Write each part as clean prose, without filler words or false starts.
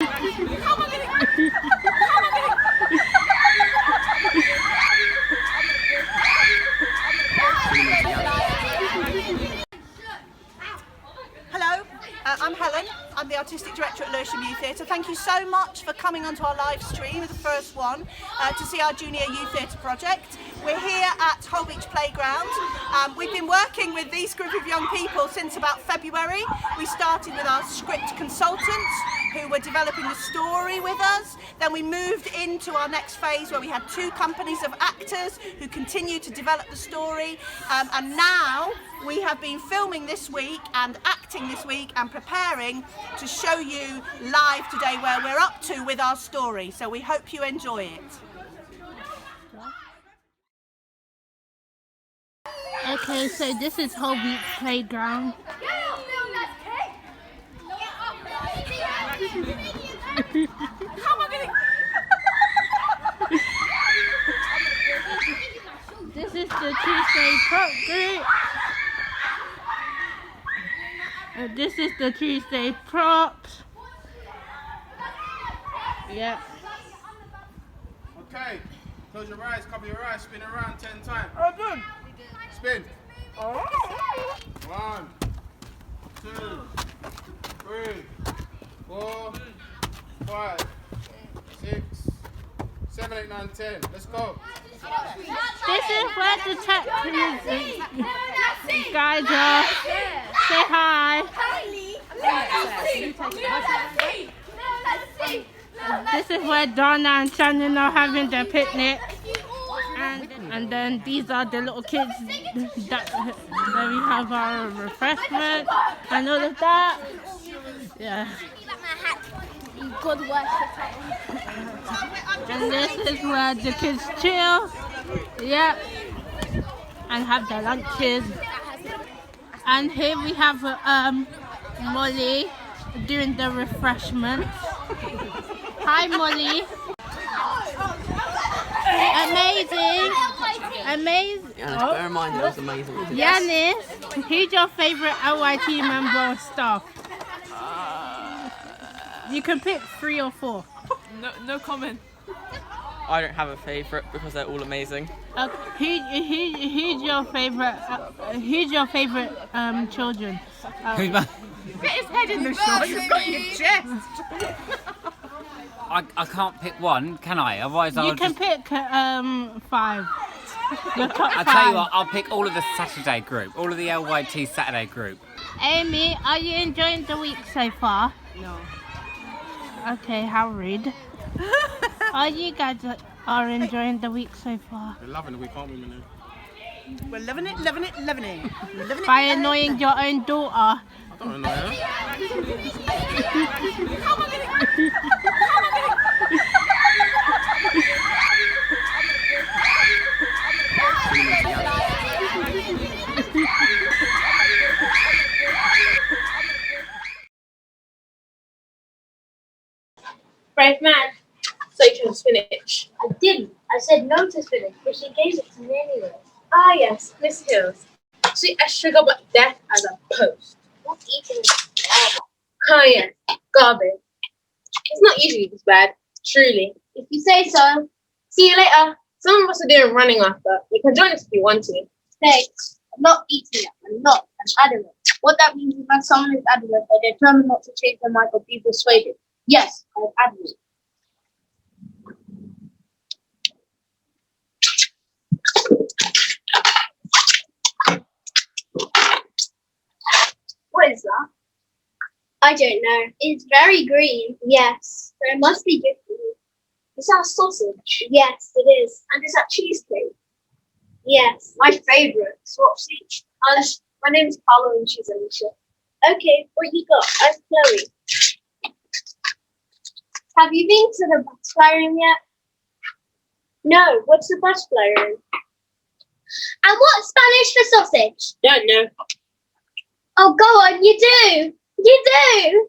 Hello, I'm Helen. I'm the Artistic Director at Lewisham Youth Theatre. Thank you so much for coming onto our live stream, the first one, to see our Junior Youth Theatre project. We're here at Hull Beach Playground. We've been working with these group of young people since about February. We started with our script consultants who were developing the story with us. Then we moved into our next phase where we had 2 companies of actors who continued to develop the story. And now we have been filming this week and acting this week and preparing to show you live today where we're up to with our story. So we hope you enjoy it. Okay, so this is Hull Beach Playground. This is the Tuesday prop group. This is the Tuesday props. Yeah. Okay, close your eyes, cover your eyes, spin around 10 times. Oh, good. Spin. 1, 2, 3, 4, 5, 6, 7, 8, 9, 10. Let's go. This is where the technical guys are. Say hi. This is where Donna and Shannon are having their picnic. And then these are the little kids that we have our refreshment and all of that. Yeah. Good work. And this is where the kids chill. Yep. And have their lunches. And here we have Molly doing the refreshments. Hi Molly. Amazing. Amazing. Yeah, bear in mind that was amazing. Yanis, who's your favourite LYT member of staff? You can pick 3 or 4. No comment. I don't have a favourite because they're all amazing. Who's your favourite? Who's your favourite children? Get his head in the shot, you've got your chest. I can't pick one, can I? Otherwise I'll You can just... pick 5. Your top 5. I'll tell you what, I'll pick all of the Saturday group. All of the LYT Saturday group. Amy, are you enjoying the week so far? No. Okay, how rude. Are you guys are enjoying the week so far? We're loving it, we can't be minute. We're loving it, loving it, loving it. Loving it. By annoying your own daughter. I don't annoy her. Brave man. So you chose spinach. I didn't. I said no to spinach, but she gave it to me anyway. Ah yes, Miss Hills. Sweet as sugar but death as a post. What's eating garbage? Ah yes, garbage. It's not usually this bad, truly. If you say so. See you later. Some of us are doing running after. You can join us if you want to. Thanks. I'm not eating it. I'm not. I'm adamant. What that means is when someone is adamant, they're determined not to change their mind or be persuaded. Yes, I'm adamant. What is that? I don't know. It's very green. Yes. So it must be good for you. Is that a sausage? Yes, it is. And is that cheesecake? Yes. My favourite. Swapsy. My name's Paolo and she's Alicia. Okay, what you got? I'm Chloe. Have you been to the butterfly room yet? No, what's the butterfly room? And what's Spanish for sausage? Don't know. Oh, go on, you do. You do.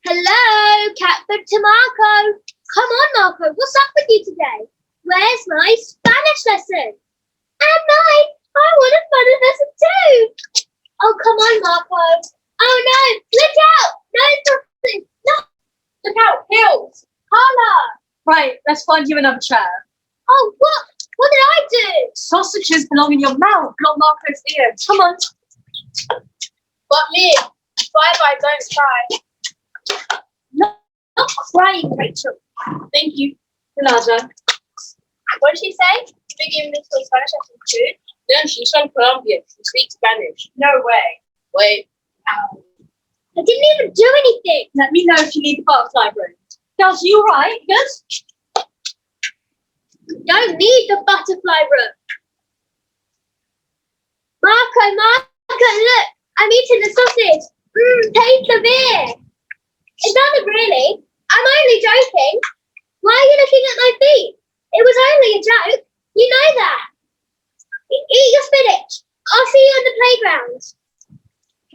Hello, Catbird to Marco. Come on, Marco, what's up with you today? Where's my Spanish lesson? And mine. I want a Spanish lesson too. Oh, come on, Marco. Oh, no, look out. No, it's not. No. Look out, Hills! Carla! Right, let's find you another chair. Oh, what? What did I do? Sausages belong in your mouth, not Marco's ear. Come on. But me. Bye-bye, don't cry. No, not crying, Rachel. Thank you, Nada. What did she say? Big English or Spanish lesson too? No, she's from Colombia. She speaks Spanish. No way. Wait. Ow. I didn't even do anything. Let me know if you need the butterfly room. Girls, you right? Yes? Don't need the butterfly room. Marco, look. I'm eating the sausage. Taste the beer. It doesn't really. I'm only joking. Why are you looking at my feet? It was only a joke. You know that. Eat your spinach. I'll see you on the playground.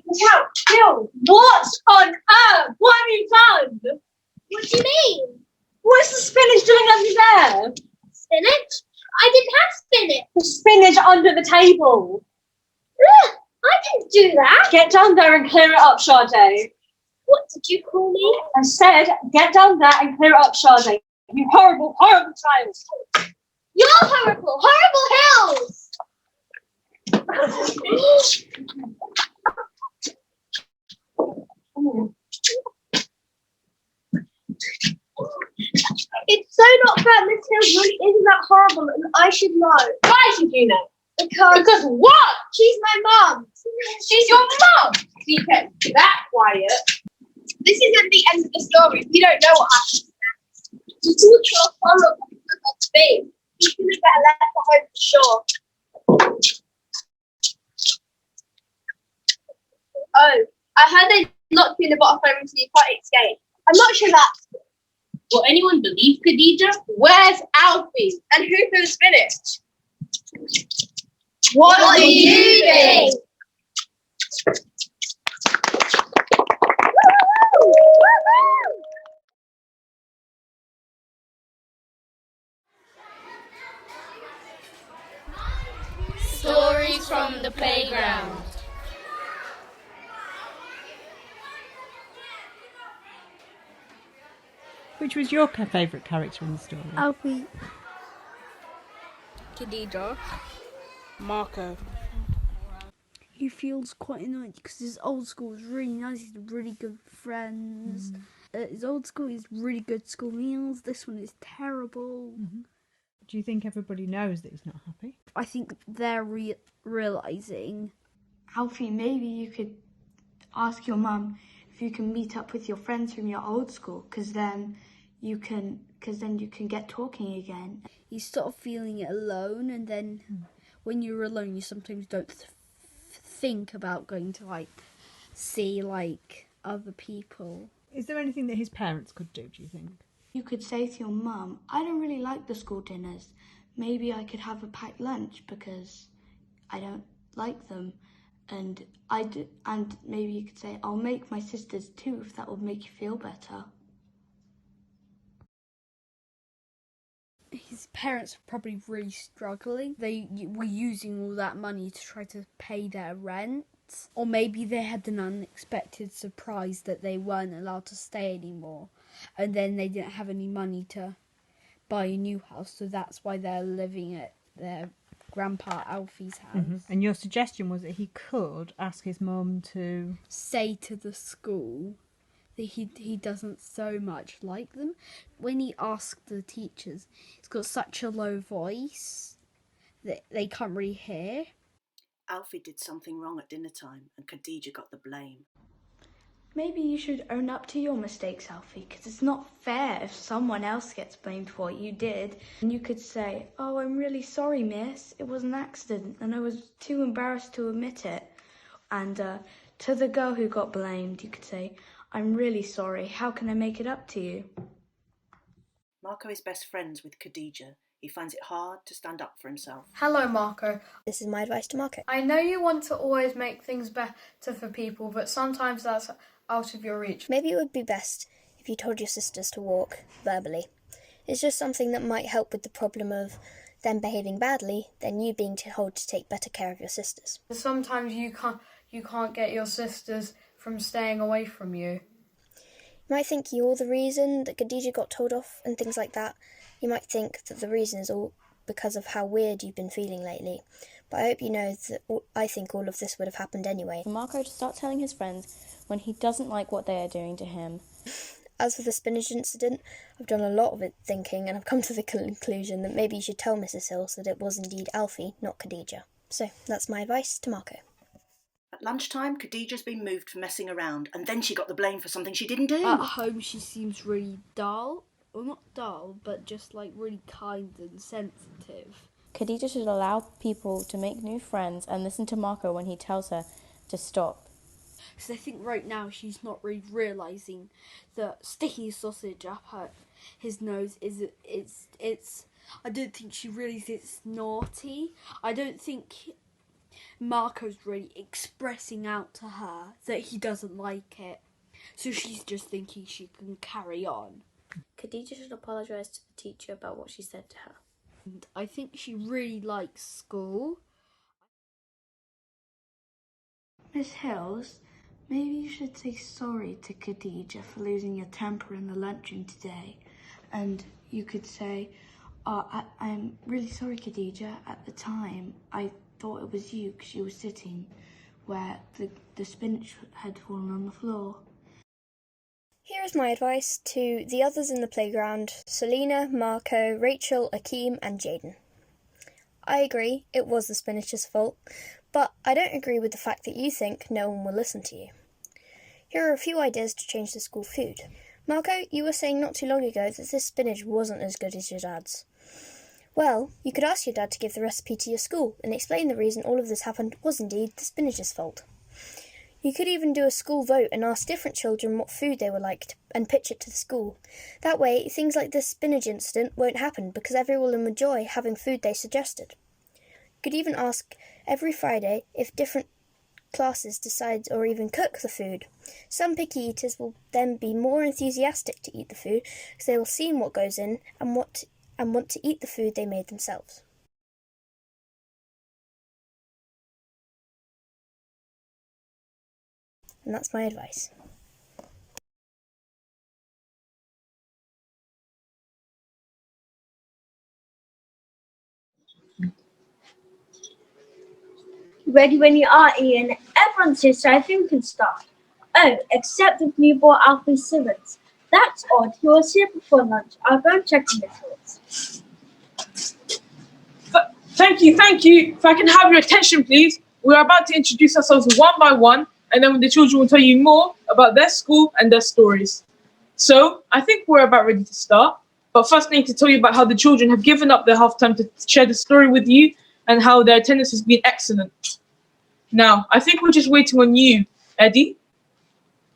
Look out, Phil. What on earth? What have you done? What do you mean? What's the spinach doing under there? Spinach? I didn't have spinach. The spinach under the table. Ugh, I didn't do that. Get down there and clear it up, Sade. What did you call me? I said, get down there and clear it up, Sade. You horrible, horrible child. You're horrible, horrible Hills. It's so not fair. Miss Hills really isn't that horrible, and I should know. Why should you know? Because what? She's my mum. She's your mum. You kept that quiet. This isn't the end of the story. We don't know what happened. You took your follow the babe. You should have better left the home for sure. Oh, I heard they locked you in the butterfly room so you can't escape. I'm not sure that. Will anyone believe Khadija? Where's Alfie? And who threw the spinach? What do you think? Stories from the playground. Which was your favourite character in the story? Alfie. Khadija. Marco. He feels quite annoyed because his old school is really nice. He's really good friends. His old school is really good school meals. This one is terrible. Do you think everybody knows that he's not happy? I think they're realising. Alfie, maybe you could ask your mum if you can meet up with your friends from your old school, because then you can get talking again. You start feeling alone, and then when you're alone, you sometimes don't think about going to see other people. Is there anything that his parents could do, do you think? You could say to your mum, I don't really like the school dinners. Maybe I could have a packed lunch because I don't like them. And maybe you could say, I'll make my sisters too if that would make you feel better. His parents are probably really struggling. They were using all that money to try to pay their rent. Or maybe they had an unexpected surprise that they weren't allowed to stay anymore. And then they didn't have any money to buy a new house. So that's why they're living at their Grandpa Alfie's house. And your suggestion was that he could ask his mum to say to the school that he doesn't so much like them. When he asked the teachers, he's got such a low voice that they can't really hear. Alfie did something wrong at dinner time and Khadija got the blame. Maybe you should own up to your mistakes, Alfie, because it's not fair if someone else gets blamed for what you did. And you could say, oh, I'm really sorry, miss. It was an accident and I was too embarrassed to admit it. And to the girl who got blamed, you could say, I'm really sorry. How can I make it up to you? Marco is best friends with Khadija. He finds it hard to stand up for himself. Hello, Marco. This is my advice to Marco. I know you want to always make things better for people, but sometimes that's out of your reach. Maybe it would be best if you told your sisters to walk verbally. It's just something that might help with the problem of them behaving badly, then you being told to take better care of your sisters. Sometimes you can't get your sisters from staying away from you. You might think you're the reason that Khadija got told off and things like that. You might think that the reason is all because of how weird you've been feeling lately. But I hope you know that I think all of this would have happened anyway. For Marco to start telling his friends when he doesn't like what they are doing to him. As for the spinach incident, I've done a lot of it thinking and I've come to the conclusion that maybe you should tell Mrs. Hills that it was indeed Alfie, not Khadija. So that's my advice to Marco. At lunchtime, Khadija's been moved for messing around, and then she got the blame for something she didn't do. At home, she seems really dull. Well, not dull, but just like really kind and sensitive. Khadija should allow people to make new friends and listen to Marco when he tells her to stop. Because I think right now she's not really realising that sticking a sausage up his nose it's I don't think she realises it's naughty. I don't think Marco's really expressing out to her that he doesn't like it. So she's just thinking she can carry on. Khadija should apologise to the teacher about what she said to her. And I think she really likes school. Miss Hills, maybe you should say sorry to Khadija for losing your temper in the lunchroom today. And you could say, I'm really sorry, Khadija. At the time, I thought it was you because you were sitting where the spinach had fallen on the floor. Here is my advice to the others in the playground: Selena, Marco, Rachel, Akeem and Jaden. I agree, it was the spinach's fault, but I don't agree with the fact that you think no one will listen to you. Here are a few ideas to change the school food. Marco, you were saying not too long ago that this spinach wasn't as good as your dad's. Well, you could ask your dad to give the recipe to your school and explain the reason all of this happened was indeed the spinach's fault. You could even do a school vote and ask different children what food they would like and pitch it to the school. That way, things like this spinach incident won't happen because everyone will enjoy having food they suggested. You could even ask every Friday if different classes decide or even cook the food. Some picky eaters will then be more enthusiastic to eat the food because they will see what goes in and want to eat the food they made themselves. And that's my advice. Ready when you are, Ian. Everyone says so. I think we can start. Oh, except if you bought Alfie Simmons. That's odd. He was here before lunch. I'll go and check on the reports. Thank you. If I can have your attention, please. We're about to introduce ourselves one by one, and then the children will tell you more about their school and their stories. So, I think we're about ready to start. But first, I need to tell you about how the children have given up their half time to share the story with you and how their attendance has been excellent. Now, I think we're just waiting on you, Eddie.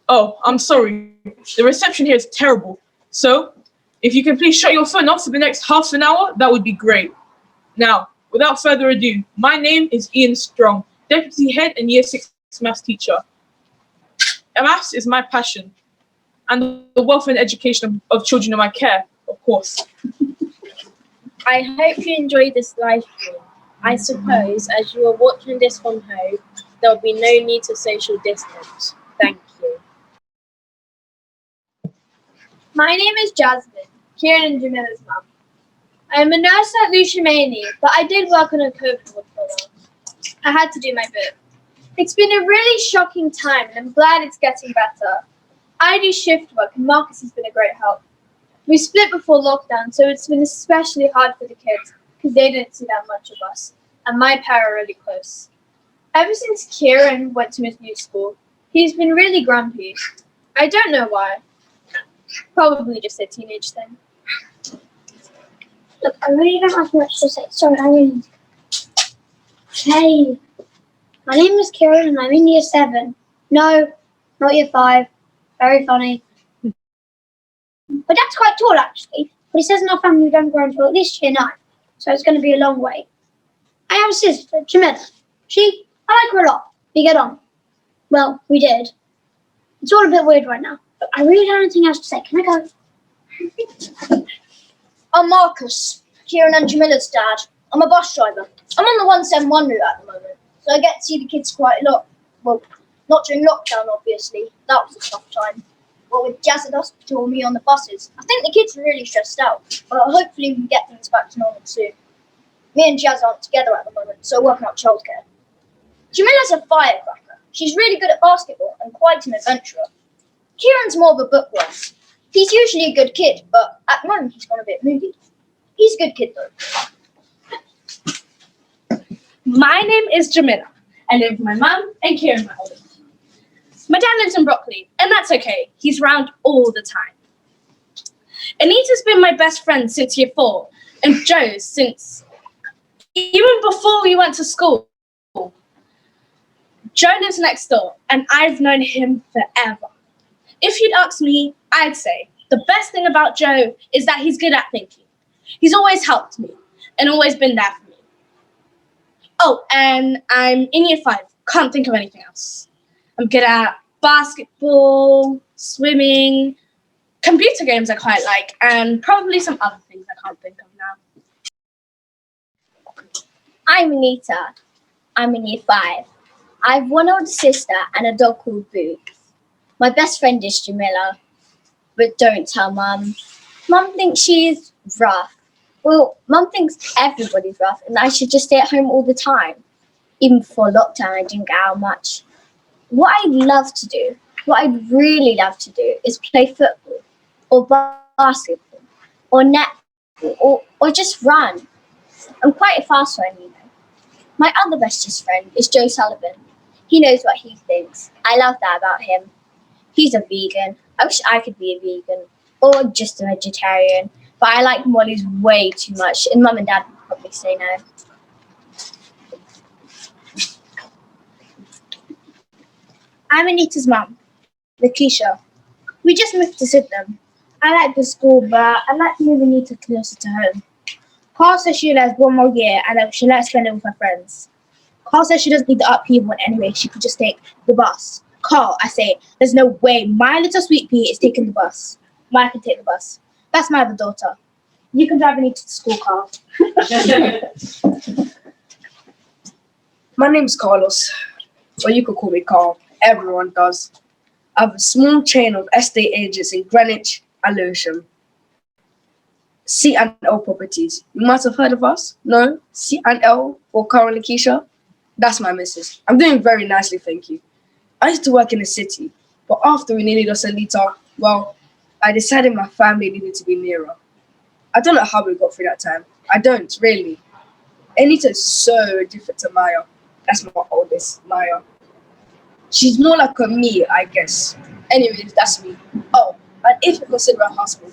Oh, I'm sorry. The reception here is terrible. So, if you can please shut your phone off for the next half an hour, that would be great. Now, without further ado, my name is Ian Strong, Deputy Head and Year 6 Maths teacher. Maths is my passion, and the welfare and education of children in my care, of course. I hope you enjoyed this live stream. I suppose, as you are watching this from home, there will be no need to social distance. Thank you. My name is Jasmine, Kieran and Jamila's mum. I am a nurse at Lucia Maney, but I did work on a COVID ward for a while. I had to do my bit. It's been a really shocking time, and I'm glad it's getting better. I do shift work, and Marcus has been a great help. We split before lockdown, so it's been especially hard for the kids, because they didn't see that much of us, and my pair are really close. Ever since Kieran went to his new school, he's been really grumpy. I don't know why. Probably just a teenage thing. Look, I really don't have much to say. Sorry, I really need to go. Hey, my name is Kieran and I'm in year 7. No, not year 5. Very funny. But that's quite tall actually. But he says in our family we don't grow until at least year 9. So it's going to be a long wait. I have a sister, Jamila. I like her a lot. We get on. Well, we did. It's all a bit weird right now. But I really don't have anything else to say. Can I go? I'm Marcus, Kieran and Jamila's dad. I'm a bus driver. I'm on the 171 route at the moment, so I get to see the kids quite a lot. Well, not during lockdown, obviously. That was a tough time. Well, with Jazz at hospital and me on the buses, I think the kids are really stressed out. But hopefully we can get things back to normal soon. Me and Jazz aren't together at the moment, so working out childcare. Jamila's a firecracker. She's really good at basketball and quite an adventurer. Kieran's more of a bookworm. He's usually a good kid, but at the moment he's gone a bit moody. He's a good kid though. My name is Jamila. I live with my mum and Kieran, my older. My dad lives in Broccoli, and that's okay. He's around all the time. Anita's been my best friend since year 4, and Joe's since even before we went to school. Joe lives next door, and I've known him forever. If you'd ask me, I'd say the best thing about Joe is that he's good at thinking. He's always helped me and always been there for me. Oh, and I'm in year 5. Can't think of anything else. I'm good at basketball, swimming, computer games I quite like, and probably some other things I can't think of now. I'm Anita. I'm in year 5. I have one older sister and a dog called Boots. My best friend is Jamila, but don't tell Mum. Mum thinks she's rough. Well, Mum thinks everybody's rough and I should just stay at home all the time. Even before lockdown, I didn't get out much. What I'd really love to do is play football or basketball or netball or just run. I'm quite a fast one, you know. My other bestest friend is Joe Sullivan. He knows what he thinks. I love that about him. He's a vegan. I wish I could be a vegan or just a vegetarian, but I like Molly's way too much, and Mum and Dad would probably say no. I'm Anita's mum, Lakeisha. We just moved to Sydenham. I like the school, but I like to move Anita closer to home. Carl says she has 1 more year and that she likes spending with her friends. Carl says she doesn't need the upheaval one anyway, she could just take the bus. Carl, I say, there's no way my little sweet pea is taking the bus. Mine can take the bus. That's my other daughter. You can drive Anita to school, Carl. My name's Carlos, or you could call me Carl. Everyone does. I have a small chain of estate agents in Greenwich and Lewisham. C&L Properties. You might have heard of us. No? C&L for Carl and Lakeisha? That's my missus. I'm doing very nicely, thank you. I used to work in the city, but after we needed us a litre, well, I decided my family needed to be nearer. I don't know how we got through that time. I don't, really. Anita is so different to Maya. That's my oldest, Maya. She's more like a me, I guess. Anyways, that's me. Oh, and if you consider a hospital,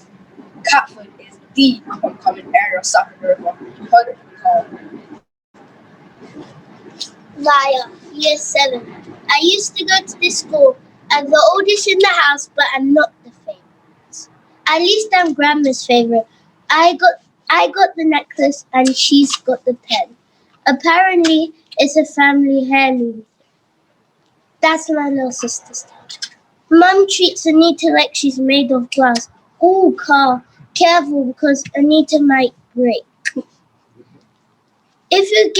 Catford is the up-and-coming area south of the river. You heard it from Carl. Maya, year 7. I used to go to this school. I'm the oldest in the house, but I'm not the favourite. At least I'm Grandma's favourite. I got the necklace and she's got the pen. Apparently, it's a family heirloom. That's my little sister's touch. Mum treats Anita like she's made of glass. Oh, Carl, careful because Anita might break. If you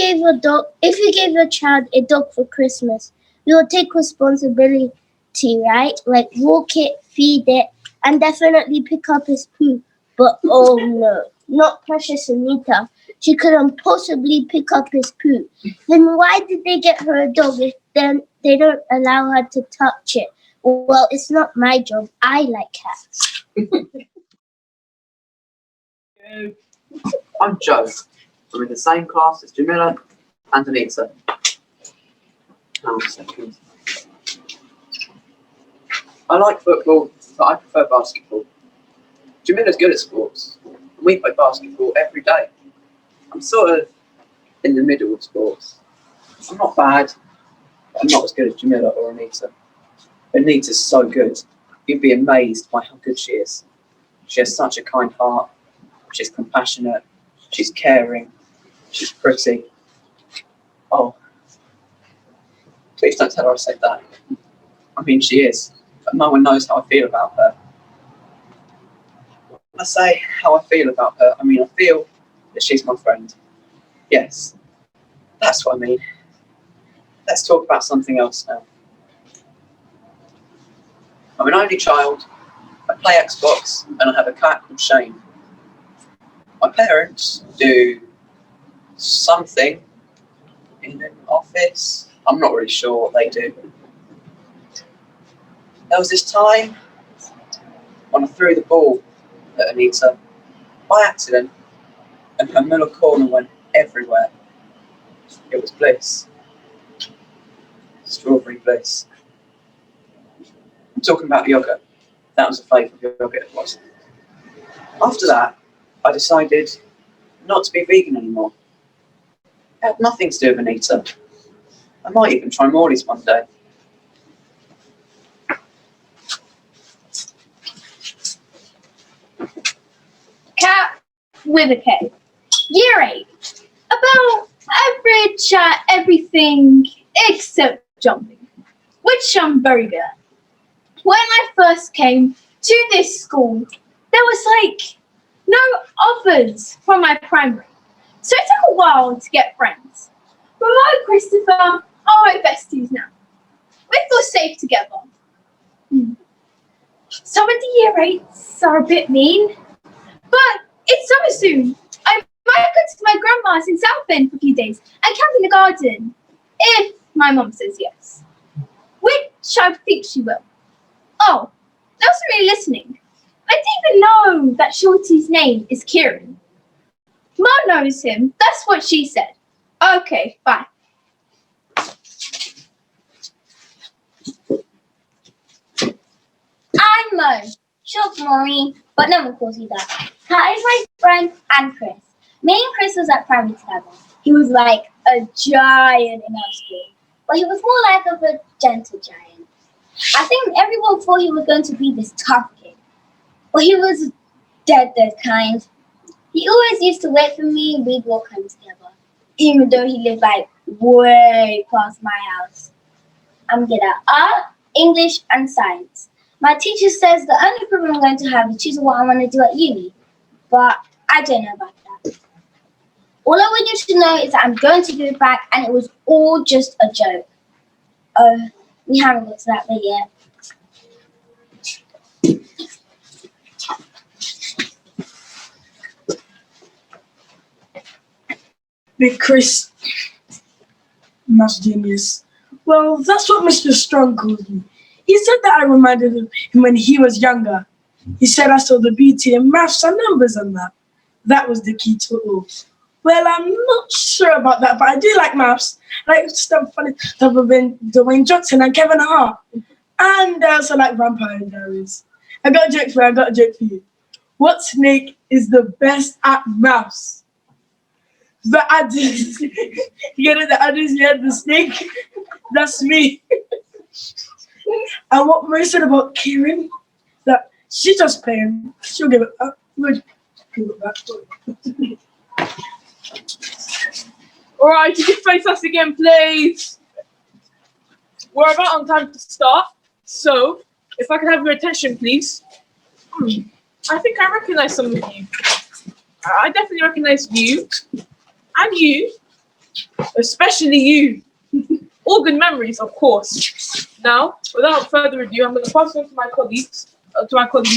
gave a child a dog for Christmas, you will take responsibility, right? Like walk it, feed it, and definitely pick up his poo. But oh no, not precious Anita. She couldn't possibly pick up his poo. Then why did they get her a dog if then they don't allow her to touch it? Well, it's not my job. I like cats. I'm Joe. I'm in the same class as Jamila and Anita. I like football, but I prefer basketball. Jamila's good at sports, and we play basketball every day. I'm sort of in the middle of sports. I'm not bad, but I'm not as good as Jamila or Anita. Anita's so good. You'd be amazed by how good she is. She has such a kind heart. She's compassionate. She's caring. She's pretty. Oh, please don't tell her I said that. I mean, she is, but no one knows how I feel about her. When I say how I feel about her, I mean I feel that she's my friend. Yes, that's what I mean. Let's talk about something else now. I'm an only child, play Xbox, and I have a cat called Shane. My parents do something in an office. I'm not really sure what they do. There was this time when I threw the ball at Anita by accident, and her middle corner went everywhere. It was bliss. Strawberry bliss. I'm talking about yogurt. That was the flavour of yogurt it was. After that, I decided not to be vegan anymore. It had nothing to do with Anita. I might even try Morley's one day. Cat with a K. Year 8. About average at everything except jumping, which I'm very good at. When I first came to this school, there was like no others from my primary, so it took a while to get friends. But Mo and Christopher are my besties now. We feel safe together. Some of the year 8s are a bit mean, but it's summer soon. I might go to my grandma's in Southend for a few days and camp in the garden, if my mum says yes. Which I think she will. Oh, I wasn't really listening. I didn't even know that Shorty's name is Kieran. Mum knows him, that's what she said. Okay, bye. I'm Mo, short for Maureen, but no one calls you that. Kat is my friend and Chris. Me and Chris was at primary together. He was like a giant in our school, but he was more like of a gentle giant. I think everyone thought he was going to be this tough kid, but he was dead kind. He always used to wait for me and we'd walk home together, even though he lived like way past my house. I'm good at art, English, and science. My teacher says the only problem I'm going to have is choosing what I want to do at uni, but I don't know about that. All I want you to know is that I'm going to give it back, and it was all just a joke. Oh, we haven't got to that bit yet. Big Chris, maths genius. Well, that's what Mr. Strong called me. He said that I reminded him when he was younger. He said I saw the beauty in maths and numbers and that. That was the key to it all. Well, I'm not sure about that, but I do like maths. I like stuff funny stuff with Dwayne Johnson and Kevin Hart. And I also like Vampire Diaries. I got a joke for you. What snake is the best at maths? The Addis. You know the Addis, you had the snake? That's me. And what Mary said about Kieran, that she's just playing. She'll give it up. We'll give it back. Alright, could you face us again, please? We're about on time to start, so if I can have your attention, please. I think I recognize some of you. I definitely recognize you. And you. Especially you. All good memories, of course. Now, without further ado, I'm going to pass on to my colleagues,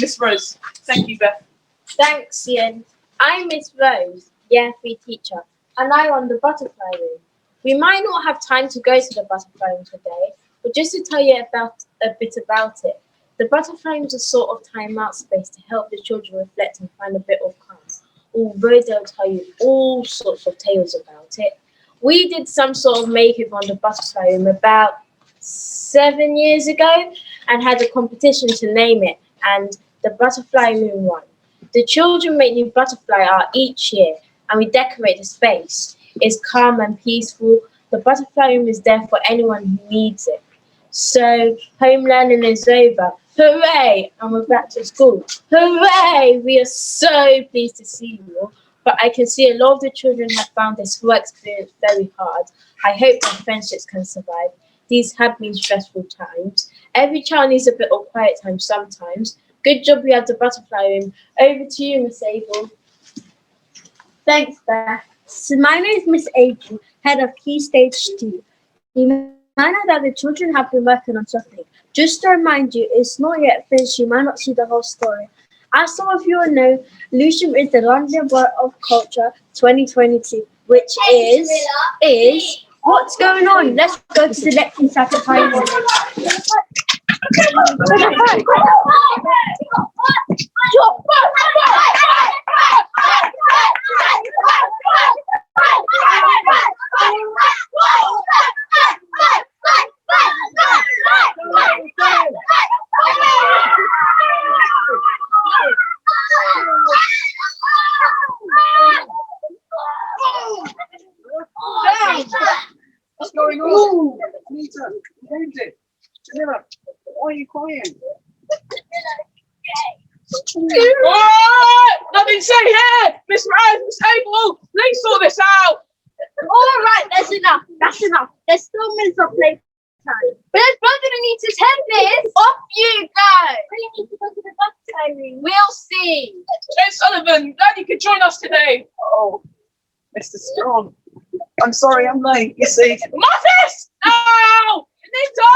Miss Rose. Thank you, Beth. Thanks, Ian. I'm Miss Rose, Year 3 teacher, and I run the butterfly room. We might not have time to go to the butterfly room today, but just to tell you a bit about it, the butterfly room is a sort of time-out space to help the children reflect and find a bit of calm, although they'll tell you all sorts of tales about it. We did some sort of makeover on the butterfly room about 7 years ago and had a competition to name it, and the butterfly room won. The children make new butterfly art each year, and we decorate the space. It's calm and peaceful. The butterfly room is there for anyone who needs it. So home learning is over. Hooray! And we're back to school. Hooray! We are so pleased to see you all. But I can see a lot of the children have found this whole experience very hard. I hope their friendships can survive. These have been stressful times. Every child needs a bit of quiet time sometimes. Good job we have the butterfly room. Over to you, Miss Abel. Thanks, Beth. So my name is Miss April, head of Key Stage 2. You I know that the children have been working on something. Just to remind you, it's not yet finished. You might not see the whole story. As some of you will know, Lewisham is the London Borough of Culture 2022, which is what's going on. Let's go to the next sacrifice. What's going on? Nita, David, Jamila, why are you crying? Nothing say here! Miss Rose, Miss Abel, please sort this out! Alright, that's enough. That's enough. There's still minutes of playtime. But there's blood underneath his head, miss. Off you go. We need to go to the bus, Irene. We'll see. Jane Sullivan, glad you could join us today. Oh, Mr. Strong. I'm sorry I'm late, you see. Marcus! No! Nita!